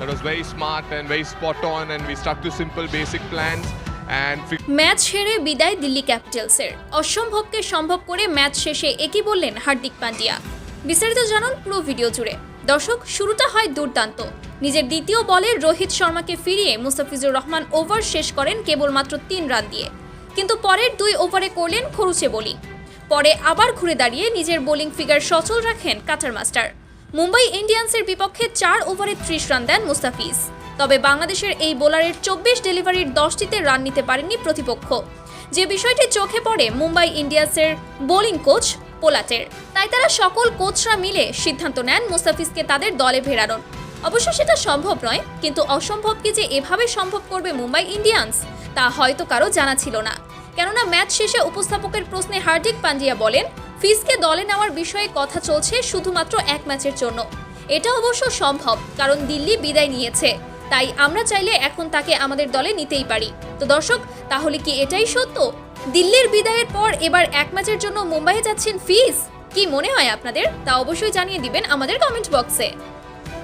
That was very smart and very spot on, and we stuck to simple basic plans. Match হেরে বিদায় দিল্লি ক্যাপিটালসের। অসম্ভবকে সম্ভব করে match শেষে একই বললেন হার্দিক পান্ডিয়া। বিস্তারিত জানুন পুরো ভিডিও জুড়ে। দর্শক, শুরুটা হয় দুর্দান্ত। নিজের দ্বিতীয় বলে রোহিত শর্মাকে ফিরিয়ে মুস্তাফিজুর রহমান ওভার শেষ করেন কেবলমাত্র 3 রান দিয়ে, কিন্তু পরের 2 ওভারে করলেন খরুচে বোলিং। পরে আবার ঘুরে দাঁড়িয়ে নিজের বোলিং ফিগার সচল রাখেন কাটার মাস্টার। মুম্বাই ইন্ডিয়ান্সের বিপক্ষে 4 ওভারে 30 রান দেন মুস্তাফিজ। তবে বাংলাদেশের এই বোলারের 24 ডেলিভারির 10টিতে রান নিতে পারেননি প্রতিপক্ষ, যে বিষয়টি চোখে পড়ে মুম্বাই ইন্ডিয়ান্সের বোলিং কোচ পোলাটের। তাই তারা সকল কোচরা মিলে সিদ্ধান্ত নেন মুস্তাফিজকে তাদের দলে ফেরানোর। অবশ্য সেটা সম্ভব নয়, কিন্তু অসম্ভবকে যে এভাবে সম্ভব করবে মুম্বাই ইন্ডিয়ান্স তা হয়তো কারো জানা ছিল না। কেননা ম্যাচ শেষে উপস্থাপকের প্রশ্নে হার্দিক পান্ডিয়া বলেন, ফিজকে দলে নেওয়ার বিষয়ে কথা চলছে শুধুমাত্র 1 ম্যাচের জন্য। এটা অবশ্য সম্ভব, কারণ দিল্লি বিদায় নিয়েছে, তাই আমরা চাইলে এখন তাকে আমাদের দলে নিতেই পারি। তো দর্শক, তাহলে কি এটাই সত্য? দিল্লির বিদায়ের পর এবার 1 ম্যাচের জন্য মুম্বাইয়ে যাচ্ছেন ফিজ? কি মনে হয় আপনাদের? তা অবশ্যই জানিয়ে দিবেন আমাদের কমেন্ট বক্সে।